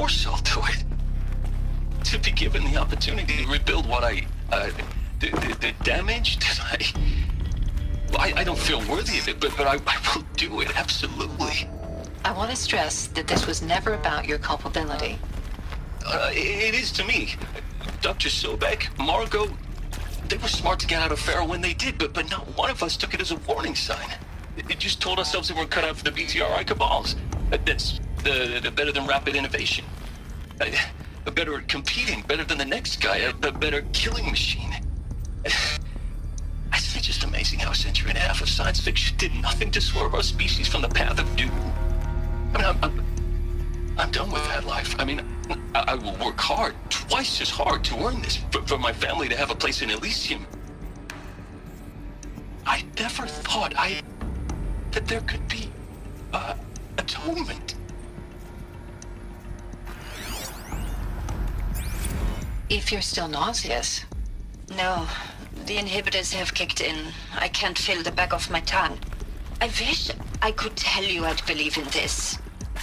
to it. To be given the opportunity to rebuild what the damage that I don't feel worthy of it, but I will do it, absolutely. I want to stress that this was never about your culpability. It is to me. Dr. Sobek, Margot, they were smart to get out of Pharaoh when they did, but not one of us took it as a warning sign. It just told ourselves that we're cut out for the BTRI cabals. That's better than rapid innovation. Better at competing, better than the next guy, a better killing machine. It's just amazing how a century and a half of science fiction did nothing to swerve our species from the path of doom. I mean, I'm done with that life. I mean, I will work hard, twice as hard, to earn this, for my family to have a place in Elysium. I never thought that there could be atonement. If you're still nauseous. No, the inhibitors have kicked in. I can't feel the back of my tongue. I wish I could tell you I'd believe in this.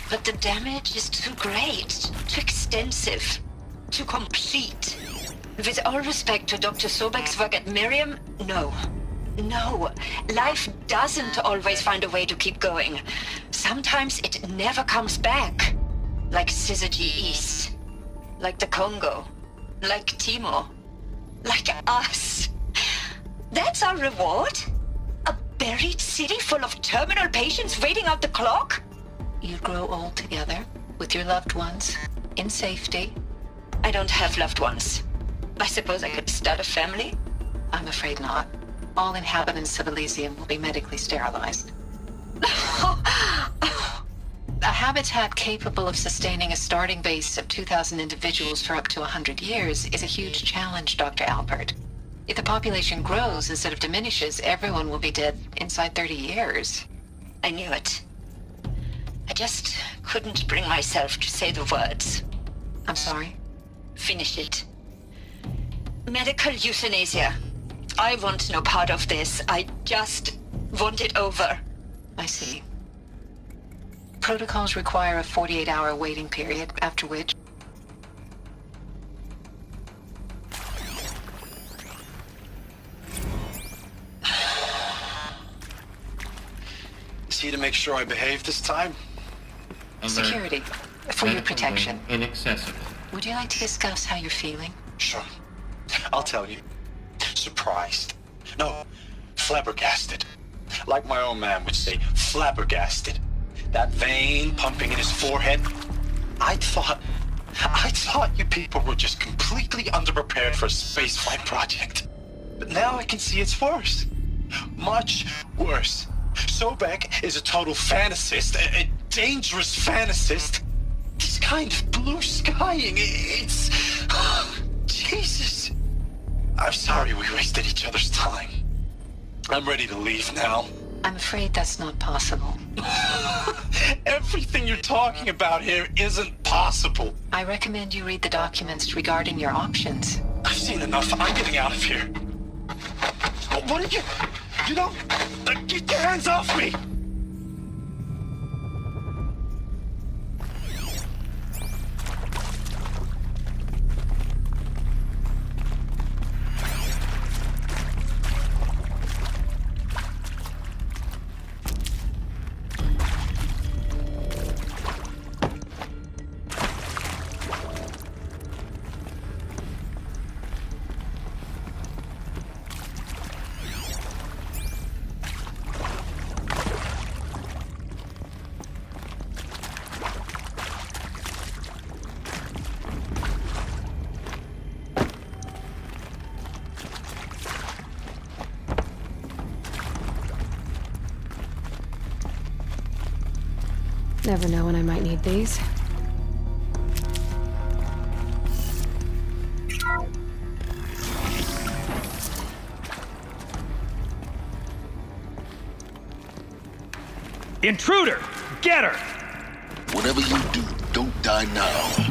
But the damage is too great, too extensive, too complete. With all respect to Dr. Sobek's work at Miriam, no. No, life doesn't always find a way to keep going. Sometimes it never comes back. Like Syzygy East. Like the Congo. Like Timo. Like us. That's our reward? A buried city full of terminal patients waiting out the clock? You grow old together, with your loved ones, in safety. I don't have loved ones. I suppose I could start a family? I'm afraid not. All inhabitants of Elysium will be medically sterilized. A habitat capable of sustaining a starting base of 2,000 individuals for up to 100 years is a huge challenge, Dr. Alpert. If the population grows instead of diminishes, everyone will be dead inside 30 years. I knew it. I just couldn't bring myself to say the words. I'm sorry? Finish it. Medical euthanasia. I want no part of this. I just want it over. I see. Protocols require a 48-hour waiting period, after which... See to make sure I behave this time? Security, for your protection. Inaccessible. Would you like to discuss how you're feeling? Sure. I'll tell you. Surprised. No, flabbergasted. Like my own man would say, flabbergasted. That vein pumping in his forehead. I thought you people were just completely underprepared for a spaceflight project. But now I can see it's worse. Much worse. Sobek is a total fantasist, a dangerous fantasist. This kind of blue skying, it's... Jesus. I'm sorry we wasted each other's time. I'm ready to leave now. I'm afraid that's not possible. Everything you're talking about here isn't possible. I recommend you read the documents regarding your options. I've seen enough. I'm getting out of here. What did you... You know... Get your hands off me! Never know when I might need these. Intruder! Get her! Whatever you do, don't die now.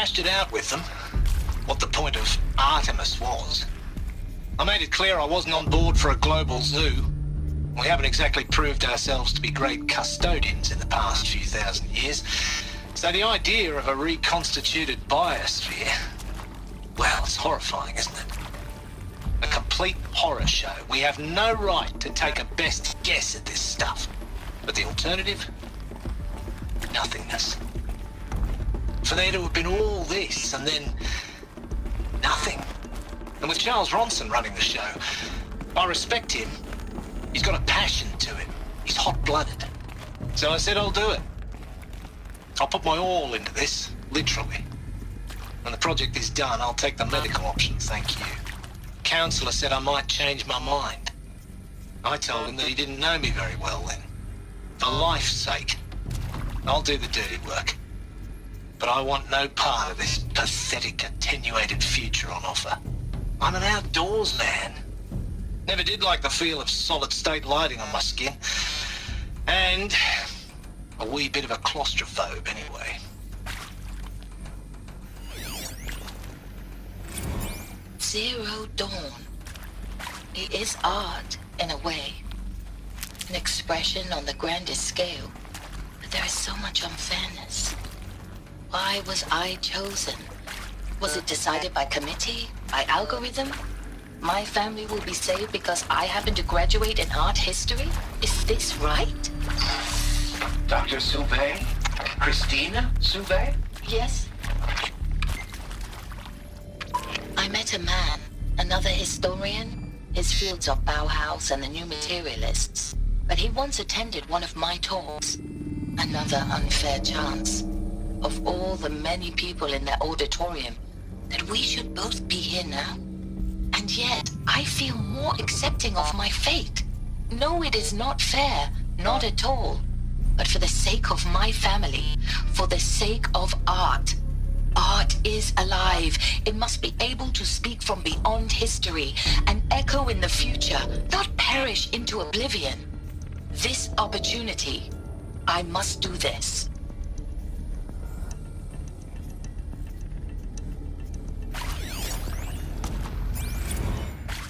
hashed it out with them, what the point of Artemis was. I made it clear I wasn't on board for a global zoo. We haven't exactly proved ourselves to be great custodians in the past few thousand years. So the idea of a reconstituted biosphere, well, it's horrifying, isn't it? A complete horror show. We have no right to take a best guess at this stuff. But the alternative? Nothingness. For there to have been all this and then nothing. And with Charles Ronson running the show, I respect him. He's got a passion to him. He's hot-blooded. So I said I'll do it. I'll put my all into this, literally. When the project is done, I'll take the medical option, thank you. Counselor said I might change my mind. I told him that he didn't know me very well then. For life's sake, I'll do the dirty work. But I want no part of this pathetic, attenuated future on offer. I'm an outdoors man. Never did like the feel of solid-state lighting on my skin. And a wee bit of a claustrophobe, anyway. Zero Dawn. It is art, in a way. An expression on the grandest scale. But there is so much unfairness. Why was I chosen? Was it decided by committee? By algorithm? My family will be saved because I happen to graduate in art history? Is this right? Dr. Sauvé? Christina Sauvé? Yes? I met a man, another historian. His fields are Bauhaus and the New Materialists. But he once attended one of my talks. Another unfair chance. Of all the many people in that auditorium, that we should both be here now. And yet, I feel more accepting of my fate. No, it is not fair, not at all. But for the sake of my family, for the sake of art. Art is alive. It must be able to speak from beyond history and echo in the future, not perish into oblivion. This opportunity, I must do this.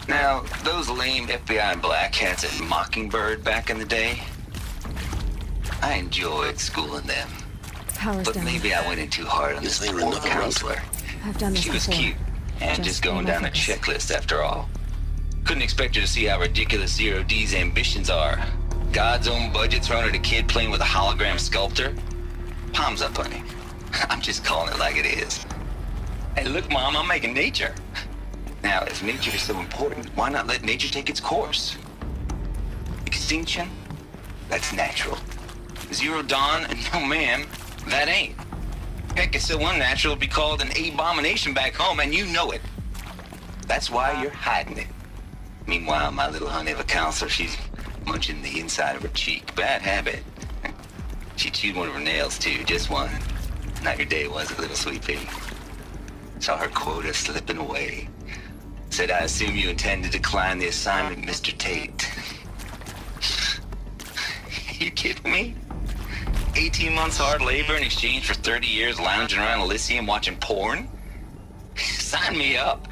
Now, those lame FBI black hats at Mockingbird back in the day, I enjoyed schooling them. Power's But down. maybe I went in too hard on this poor counselor. I've done this She was before. cute, and just going my down a focus. checklist after all. Couldn't expect her to see how ridiculous Zero D's ambitions are. God's own budget thrown at a kid playing with a hologram sculptor? Palms up, honey. I'm just calling it like it is. Hey, look, Mom, I'm making nature. Now, if nature is so important, why not let nature take its course? Extinction? That's natural. Zero Dawn? No, ma'am, that ain't. Heck, it's so unnatural it'd be called an abomination back home, and you know it. That's why you're hiding it. Meanwhile, my little honey of a counselor, she's munching the inside of her cheek. Bad habit. She chewed one of her nails, too, just one. Not your day, was it, little sweet pea? Saw her quota slipping away. Said, I assume you intend to decline the assignment, Mr. Tate. You kidding me? 18 months hard labor in exchange for 30 years lounging around Elysium watching porn? Sign me up.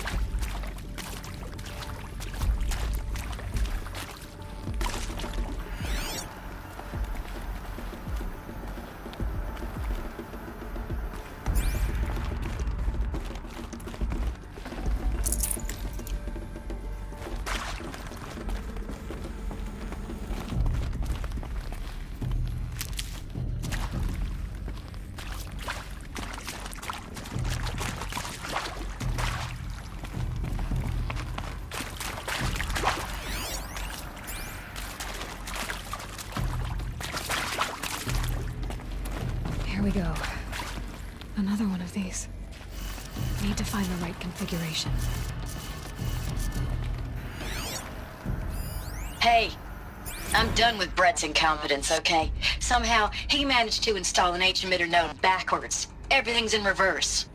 Here we go. Another one of these. Need to find the right configuration. Hey, I'm done with Brett's incompetence, okay? Somehow, he managed to install an H-emitter node backwards. Everything's in reverse.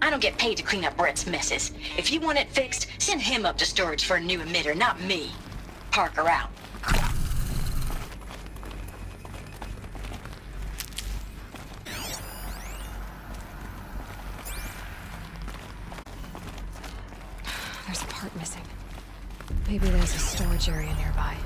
I don't get paid to clean up Brett's messes. If you want it fixed, send him up to storage for a new emitter, not me. Parker out. missing. Maybe there's a storage area nearby.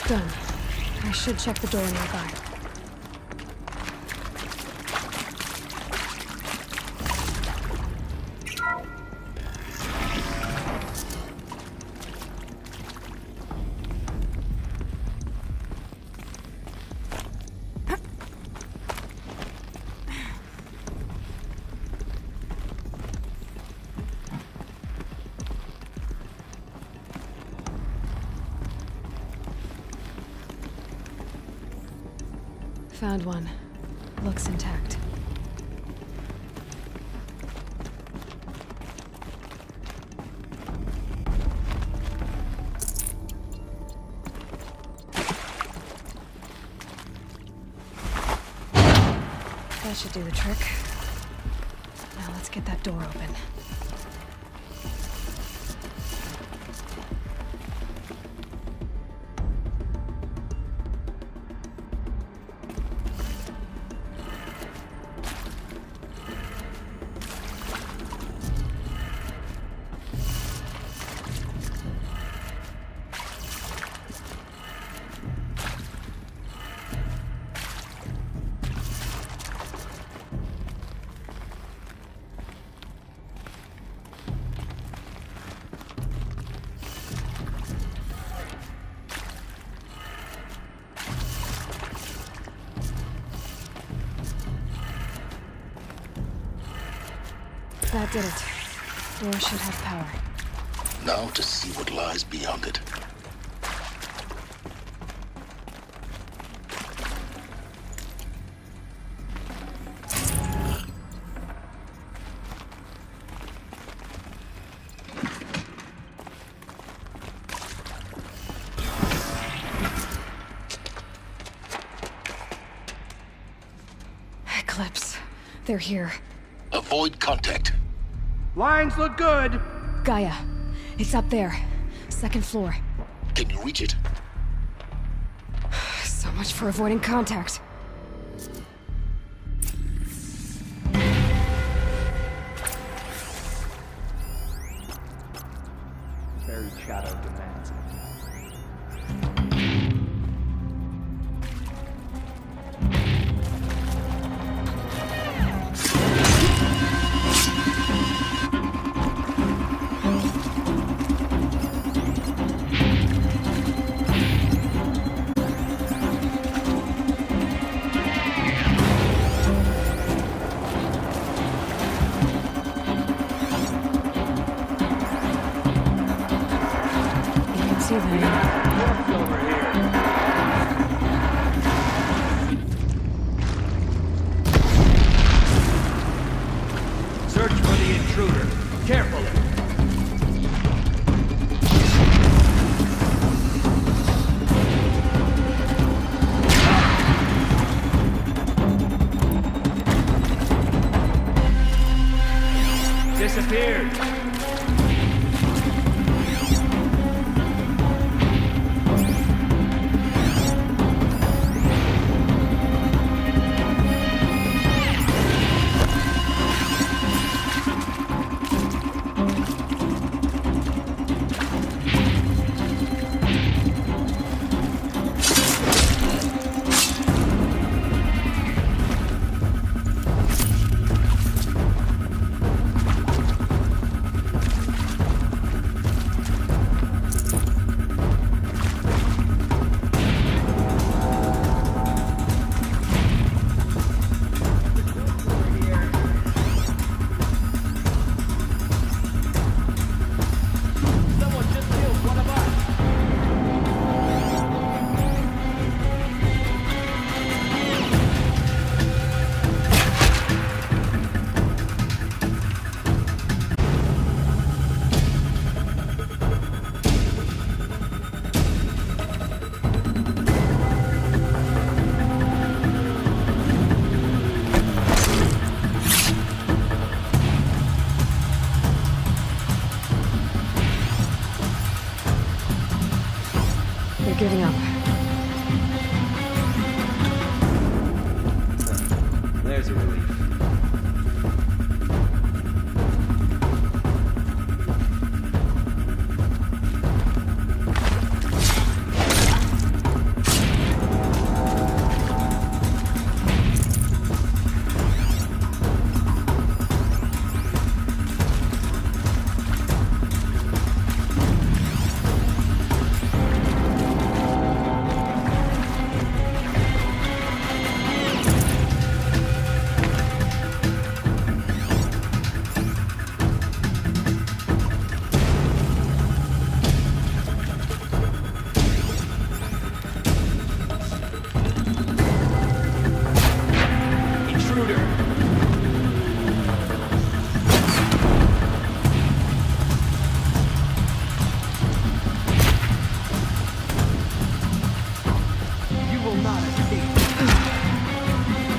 Done. I should check the door nearby. Found one. Looks intact. That should do the trick. Now let's get that door open. That did it. Door should have power. Now to see what lies beyond it. Eclipse. They're here. Avoid contact. Lines look good. Gaia. It's up there. Second floor. Can you reach it? So much for avoiding contact. Very shadow demands it. intruder. Careful. Disappeared. They're giving up. There's a relief.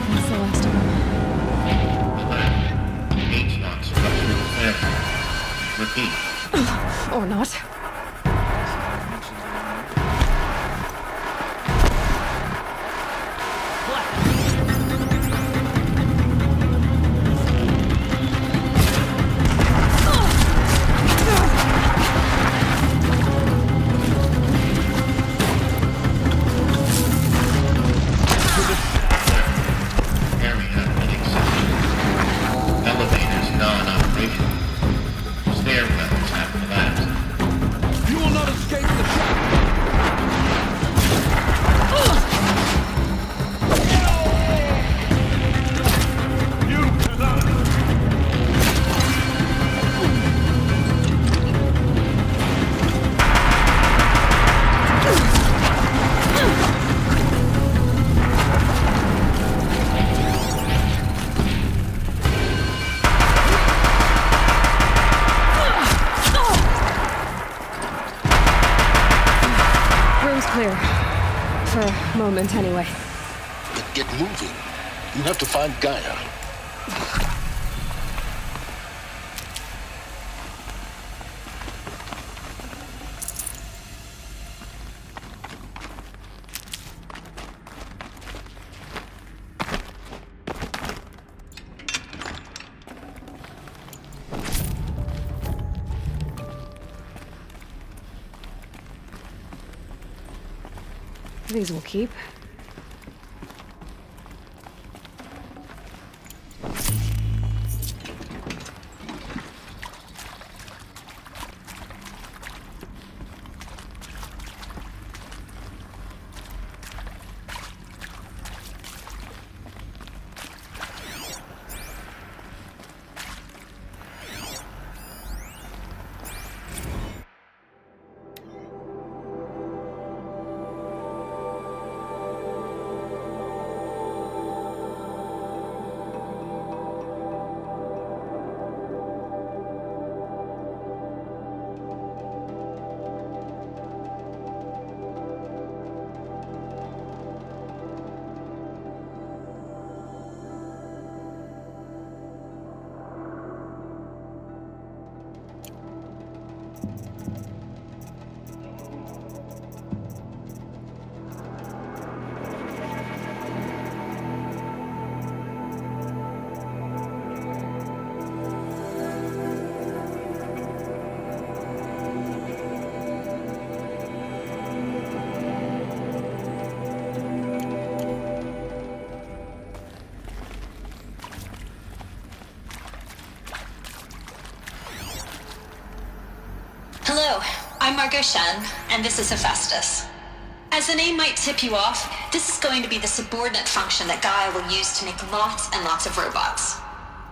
That's the last of them. Repeat. Or not. Area inaccessible. Elevators non-operational. Stairwells have collapsed. You will not escape the trap! You cannot! Room's clear. For a moment, anyway. But get moving. You have to find Gaia. These will keep. I'm Margot Shen, and this is Hephaestus. As the name might tip you off, this is going to be the subordinate function that Gaia will use to make lots and lots of robots.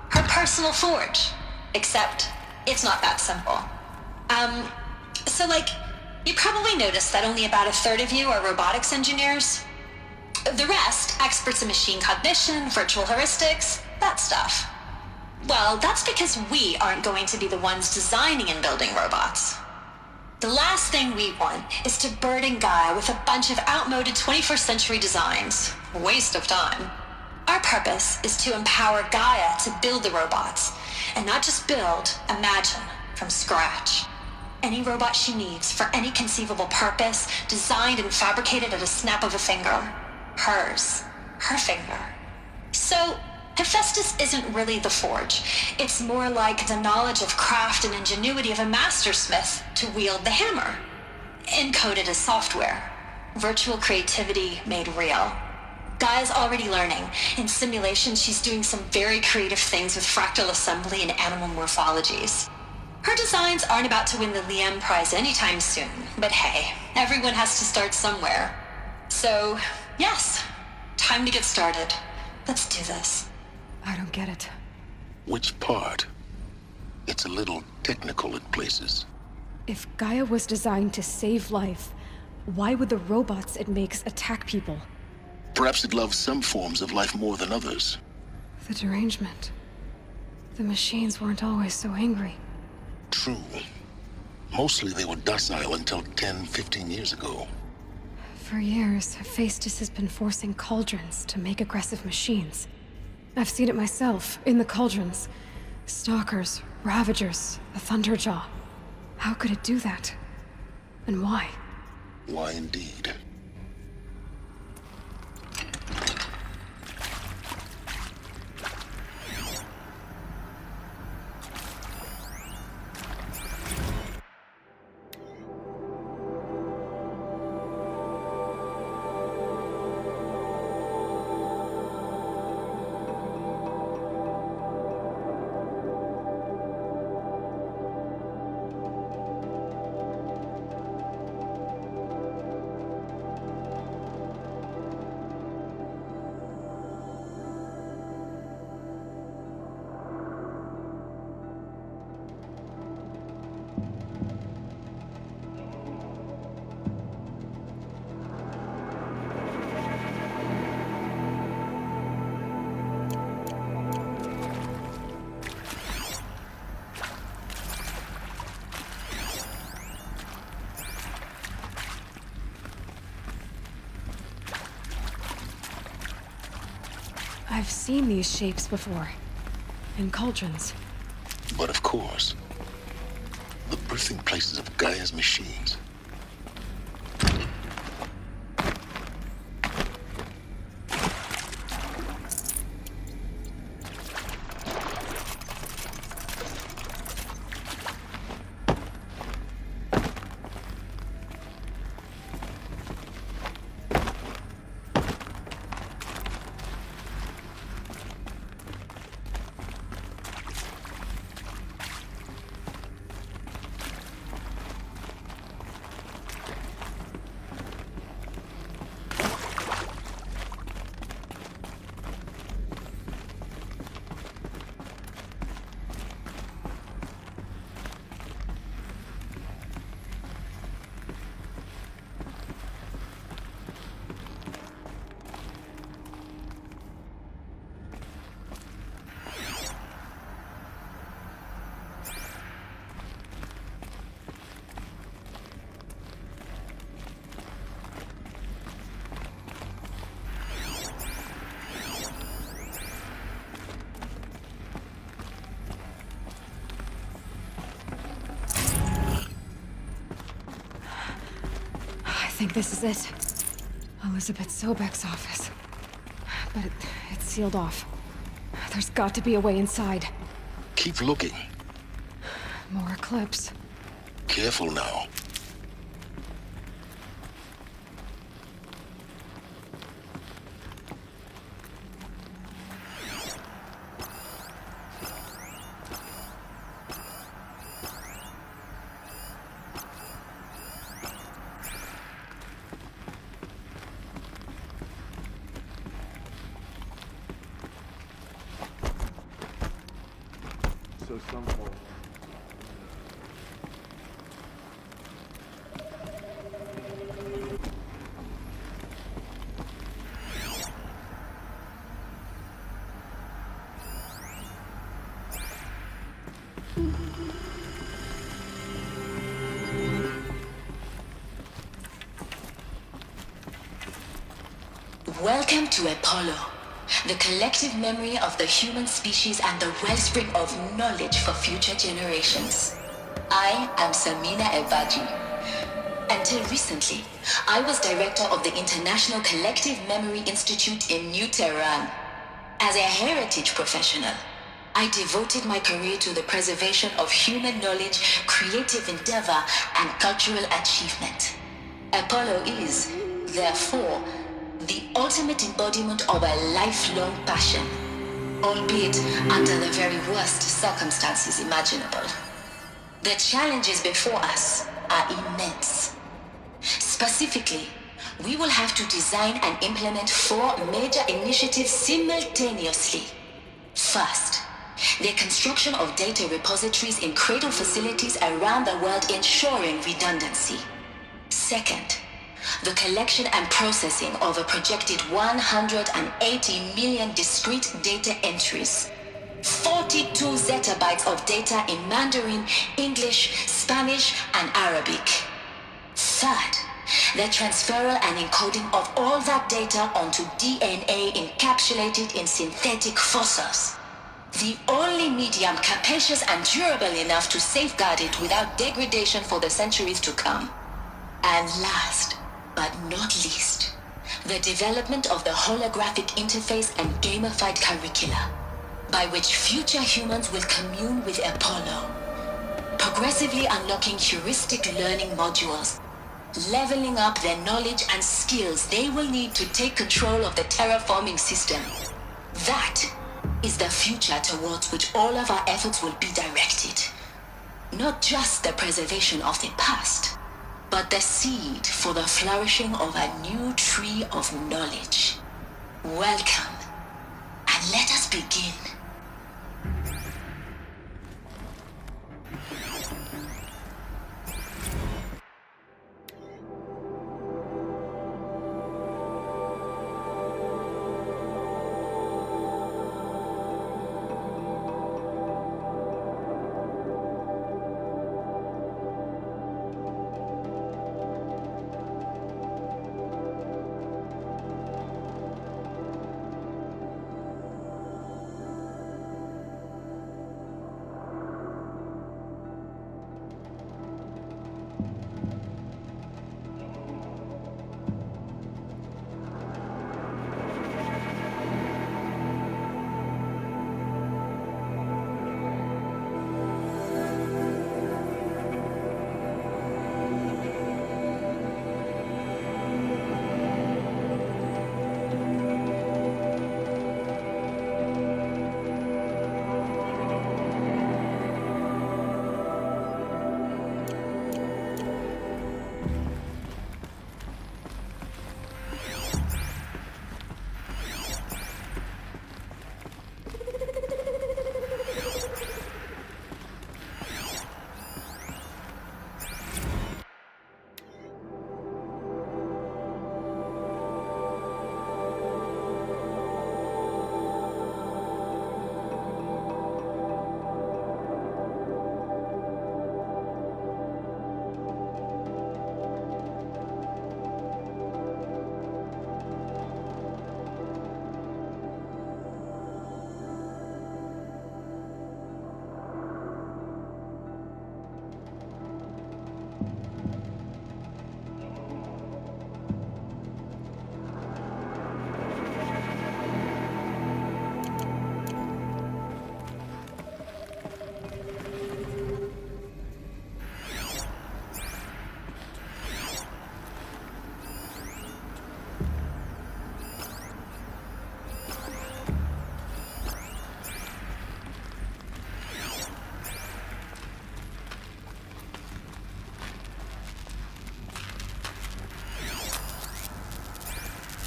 Her personal forge. Except, it's not that simple. You probably noticed that only about a third of you are robotics engineers. The rest, experts in machine cognition, virtual heuristics, that stuff. Well, that's because we aren't going to be the ones designing and building robots. The last thing we want is to burden Gaia with a bunch of outmoded 21st century designs. Waste of time. Our purpose is to empower Gaia to build the robots, and not just build, imagine, from scratch. Any robot she needs for any conceivable purpose, designed and fabricated at a snap of a finger. Hers. Her finger. So, Hephaestus isn't really the forge. It's more like the knowledge of craft and ingenuity of a mastersmith to wield the hammer. Encoded as software. Virtual creativity made real. Gaia's already learning. In simulations, she's doing some very creative things with fractal assembly and animal morphologies. Her designs aren't about to win the Liam Prize anytime soon, but hey, everyone has to start somewhere. So, yes, time to get started. Let's do this. I don't get it. Which part? It's a little technical in places. If Gaia was designed to save life, why would the robots it makes attack people? Perhaps it loves some forms of life more than others. The derangement. The machines weren't always so angry. True. Mostly they were docile until 10, 15 years ago. For years, Hephaestus has been forcing cauldrons to make aggressive machines. I've seen it myself, in the cauldrons. Stalkers, Ravagers, the Thunderjaw. How could it do that? And why? Why indeed? I've seen these shapes before. In cauldrons. But of course, the birthing places of Gaia's machines. I think this is it. Elizabeth Sobek's office. But it's sealed off. There's got to be a way inside. Keep looking. More eclipse. Careful now. so some point. Welcome to Apollo, the collective memory of the human species and the wellspring of knowledge for future generations. I am Samina Ebaji. Until recently, I was director of the International Collective Memory Institute in New Tehran. As a heritage professional, I devoted my career to the preservation of human knowledge, creative endeavor, and cultural achievement. Apollo is, therefore, the ultimate embodiment of a lifelong passion, albeit under the very worst circumstances imaginable. The challenges before us are immense. Specifically, we will have to design and implement 4 major initiatives simultaneously. First, the construction of data repositories in cradle facilities around the world ensuring redundancy. Second, the collection and processing of a projected 180 million discrete data entries, 42 zettabytes of data in Mandarin, English, Spanish, and Arabic. Third, the transferal and encoding of all that data onto DNA encapsulated in synthetic fossils. The only medium capacious and durable enough to safeguard it without degradation for the centuries to come. And last, but not least, the development of the holographic interface and gamified curricula, by which future humans will commune with Apollo, progressively unlocking heuristic learning modules, leveling up their knowledge and skills they will need to take control of the terraforming system. That is the future towards which all of our efforts will be directed. Not just the preservation of the past, but the seed for the flourishing of a new tree of knowledge. Welcome, and let us begin.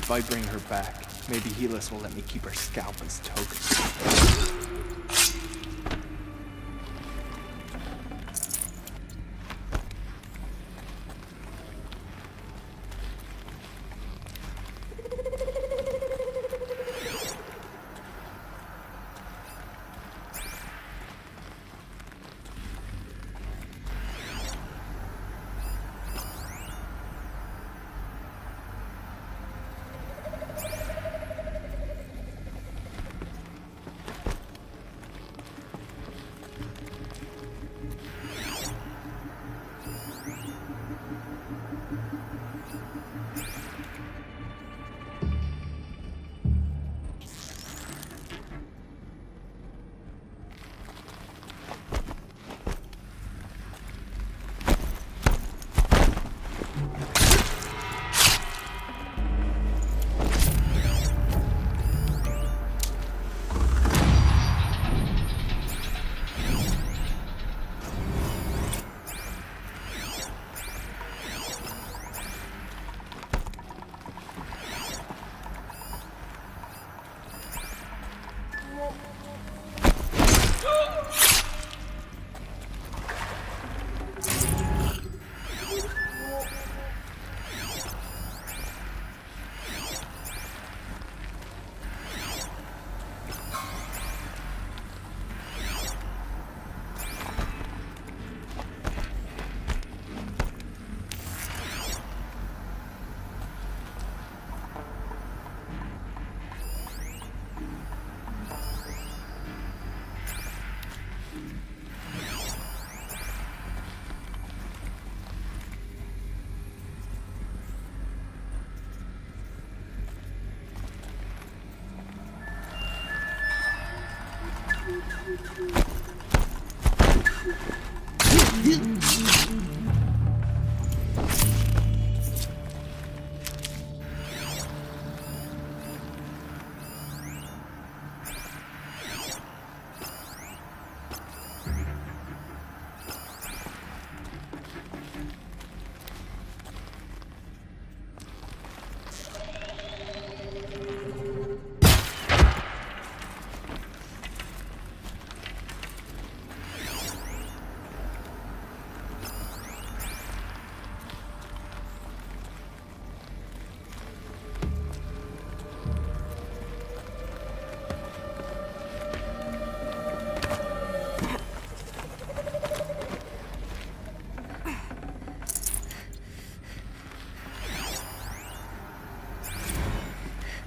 If I bring her back, maybe Helis will let me keep her scalp as token.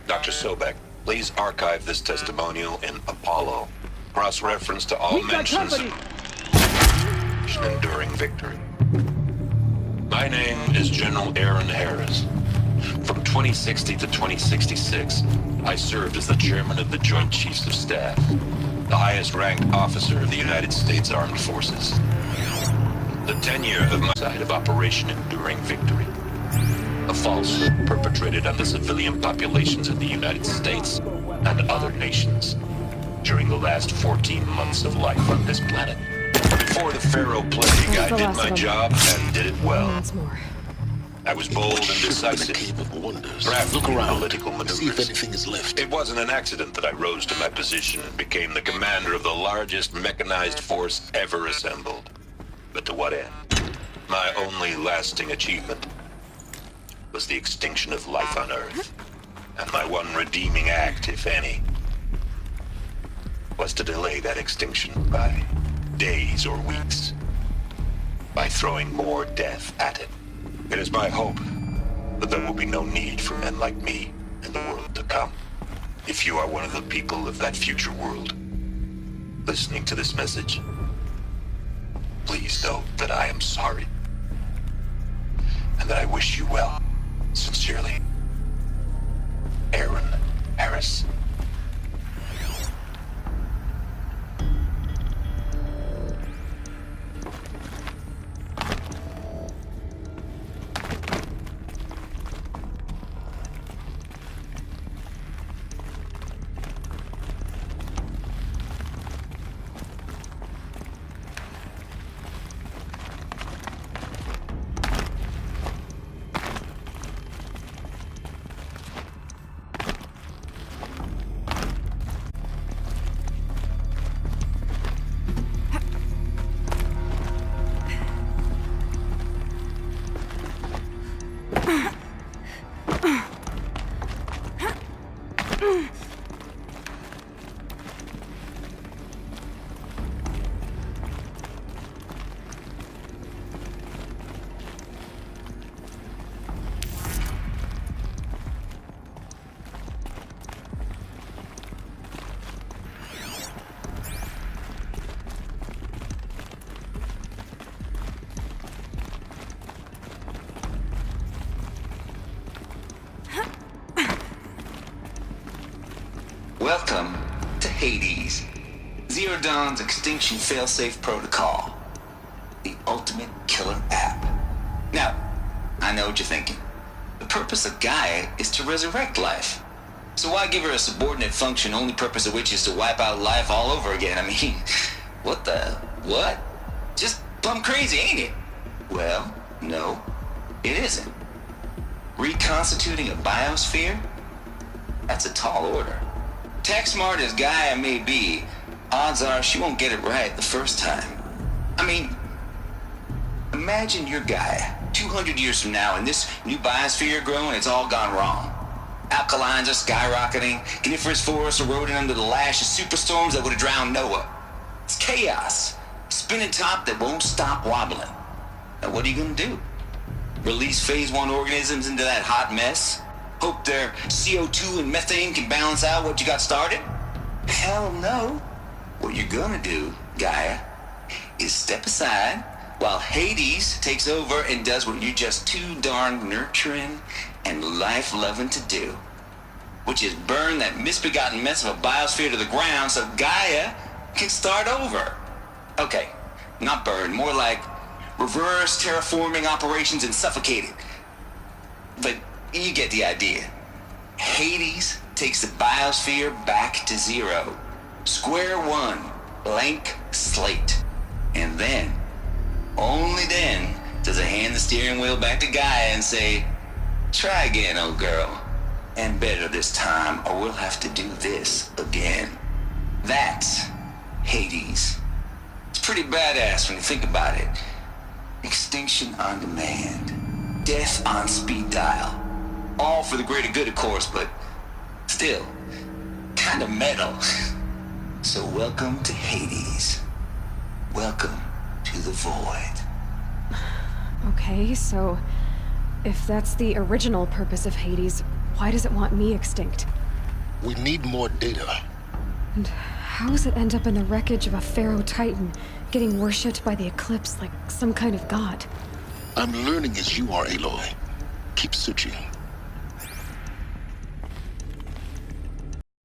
Dr. Sobek, please archive this testimonial in Apollo. Cross-reference to all mentions of enduring victory. My name is General Aaron Harris. From 2060 to 2066, I served as the chairman of the Joint Chiefs of Staff, the highest-ranked officer of the United States Armed Forces. The tenure of my side of Operation Enduring Victory, a falsehood perpetrated on the civilian populations of the United States and other nations during the last 14 months of life on this planet. Before the Pharaoh Plague, I did my job and did it well. Once more. I was bold and decisive. Cave of Wonders. Crafting Look around. political See if maneuvers. anything is left. It wasn't an accident that I rose to my position and became the commander of the largest mechanized force ever assembled. But to what end? My only lasting achievement was the extinction of life on Earth. And my one redeeming act, if any, was to delay that extinction by days or weeks, by throwing more death at it. It is my hope that there will be no need for men like me in the world to come. If you are one of the people of that future world listening to this message, please know that I am sorry and that I wish you well. Sincerely, Aaron Harris. Welcome to Hades, Zero Dawn's extinction failsafe protocol, the ultimate killer app. Now, I know what you're thinking. The purpose of Gaia is to resurrect life. So why give her a subordinate function, only purpose of which is to wipe out life all over again? I mean, what? Just plumb crazy, ain't it? Well, no, it isn't. Reconstituting a biosphere? That's a tall order. Tech smart as Gaia may be, odds are she won't get it right the first time. I mean, imagine you're Gaia, 200 years from now, and this new biosphere you're growing, it's all gone wrong. Alkalines are skyrocketing, coniferous forests eroding under the lash of superstorms that would have drowned Noah. It's chaos, spinning top that won't stop wobbling. Now what are you gonna do? Release phase 1 organisms into that hot mess? Hope their CO2 and methane can balance out what you got started? Hell no. What you're gonna do, Gaia, is step aside while Hades takes over and does what you're just too darn nurturing and life-loving to do, which is burn that misbegotten mess of a biosphere to the ground so Gaia can start over. Okay, not burn, more like reverse terraforming operations and suffocated. But you get the idea. Hades takes the biosphere back to zero. Square one, blank slate. And then, only then, does it hand the steering wheel back to Gaia and say, try again, old girl. And better this time, or we'll have to do this again. That's Hades. It's pretty badass when you think about it. Extinction on demand. Death on speed dial. All for the greater good, of course, but still, kind of metal. So welcome to Hades. Welcome to the void. Okay, so if that's the original purpose of Hades, why does it want me extinct? We need more data. And how does it end up in the wreckage of a Pharaoh Titan, getting worshipped by the Eclipse like some kind of god? I'm learning as you are, Aloy. Keep searching.